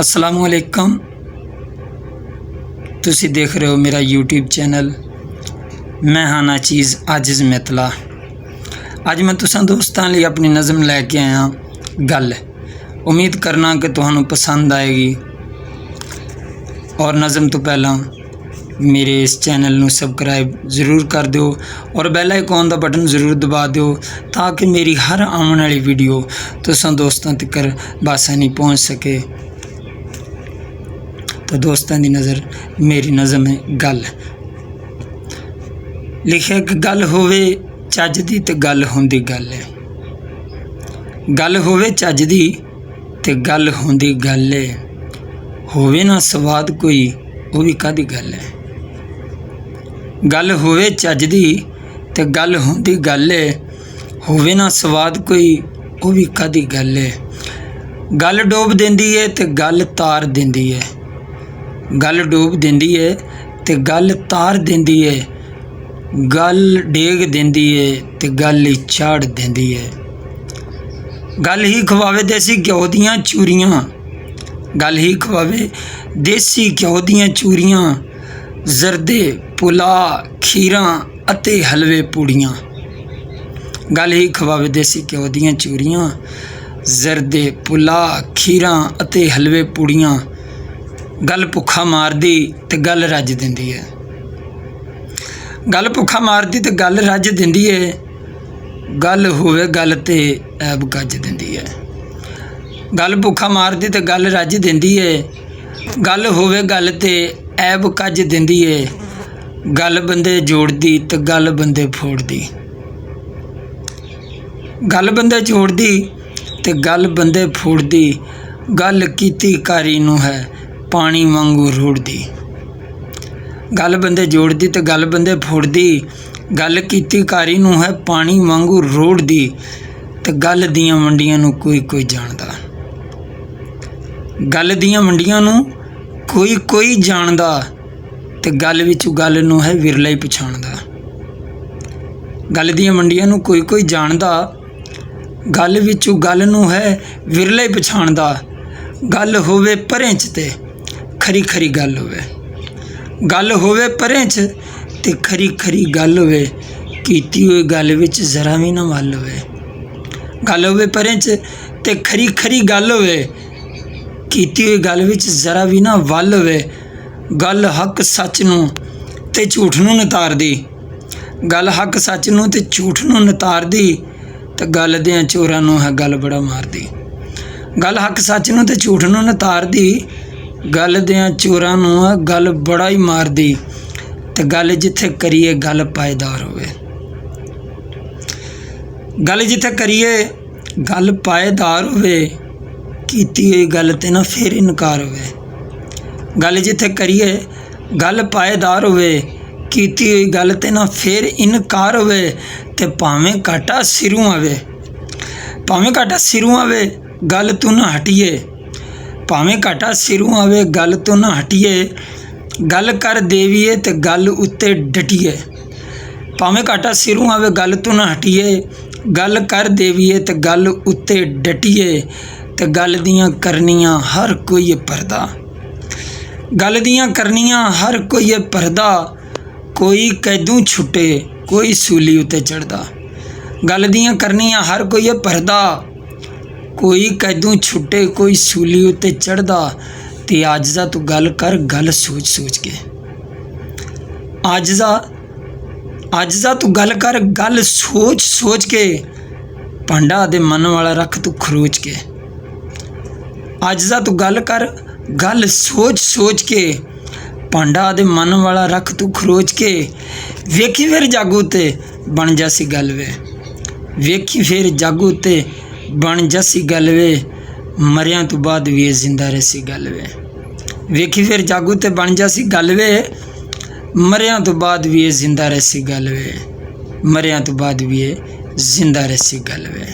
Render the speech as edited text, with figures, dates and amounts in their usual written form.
असलामुअलैकुम। तुसी देख रहे हो मेरा यूट्यूब चैनल। मैं हाँ नाचीज़ आजिज़ मितला। अज मैं तुसां दोस्तां लई अपनी नज़म लैके आया गल। उम्मीद करना कि तुहानू पसंद आएगी। और नज़म तो पहला मेरे इस चैनल नू सबसक्राइब ज़रूर कर दो और बैल आइकॉन दा बटन ज़रूर दबा दो ताकि मेरी हर आने वाली वीडियो तुसां दोस्तां तक बासानी पहुँच सके। तो दोस्तां दी नज़र मेरी नज़म है गल। लिखिया कि गल होवे चज दी ते गल होंदी गल है। गल होवे चज दी ते गल होंदी गल है। होवे ना स्वाद कोई वो भी कादी गल है। गल होवे चज दी ते गल होंदी गल है। होवे ना स्वाद कोई वो भी कादी गल है। गल डोब देंदी है ते गल तार देंदी है। गल डोब देंदी है ते गल तार देंदी है। गल डेग देंदी है ते गल ही चाड़ देंदी है। गल ही खवावे देसी घ्यो दियां चूरियां। गल ही खवावे देसी घ्यो दियां चूरियां। जरदे पुला खीरां अते हलवे पूड़ियां। गल ही खवावे देसी घ्यो दियां चूरियां। जरदे पुला खीरां अते हलवे पूड़ियां। गल भुखा मारदी ते गल रज देंदी है। गल भुखा मारदी ते गल रज देंदी है। गल होवे गल ते ऐब गज देंदी है। गल भुखा मारदी ते गल रज देंदी है। गल होवे गल ते ऐब कज देंदी है। गल बंदे जोड़दी ते गल बंदे फोड़दी। गल बंदे जोड़दी ते गल बंदे फोड़दी। गल कीती कारी नूं है पानी वांगू रोड़दी। गल बंदे जोड़दी ते गल बंदे फोड़दी। गल कीती कारी नूं है पानी वांगू रोड़दी। ते गल दियां मंडियां नूं कोई कोई जानदा। गल दियां मंडियां नूं कोई कोई जानदा ते गल विचों गल नूं है विरला ही पछाणदा। गल दियां मंडियां नूं कोई कोई जानदा। गल विचों गल नूं है विरला ही पछाणदा। गल होवे परें च ते खरी खरी गल होवे। गल होवे परें च ते खरी खरी गल होवे। कीती हुई गल विच जरा भी ना वल होवे। गल होवे परें च ते खरी खरी गल होवे। कीती हुई गल विच जरा भी ना वल होवे। गल हक सच नूं ते झूठ नूं नतारदी। गल हक सच नूं ते झूठ नूं नतारदी। ते गल दियां चोरां नूं है गल बड़ा मारदी। गल हक सच नूं ते झूठ नूं नतारदी। गल दियां चोरां नूं है गल बड़ा ही मारदी। ते गल जिथे करिए गल पायदार होवे। गल जिथे करिए गल पायदार होवे। कीती हुई गल ते ना फिर इनकार होवे। गल जिथे करिए गल पायदार होवे। कीती हुई गल ते ना फिर इनकार होवे। ते भावें घाटा सिरों आवे। भावें घाटा सिरों आवे गल तू ना हटिए। भावें घाटा सिरों आवे गल तो ना हटिए। गल कर देवीए ते गल उत्ते डटिए। भावें घाटा सिरों आवे गल तो ना हटिए। गल कर देवीए ते गल उत्ते डटिए। ते गल दियां करनियां हर कोई परदा। गल दियां करनियां हर कोई परदा। कोई कैदों छुटे कोई सूली उत्ते चढ़दा। गल दियां करनियां हर कोई परदा। कोई कैदों छुटे कोई सूली उत्ते चढ़दा। ते आजजा तू गल कर गल सोच सोच के। आजजा तू गल कर गल सोच सोच के। भांडा दे मन वाला रख तू खरोच के। आजजा तू गल कर गल सोच सोच के। भांडा दे मन वाला रख तू खरोच के। वेखी फिर जागू ते बन जासी गल वे। वेखी फिर जागू ते बन जासी गल वे। मरियां तो बाद भी ये जिंदा रहसी गल वे। वेखी फिर जागू ते बन जासी गल वे। मरियां तो बाद भी ये जिंदा रहसी गल वे। मरियां तो बाद भी ये जिंदा रहसी गल वे।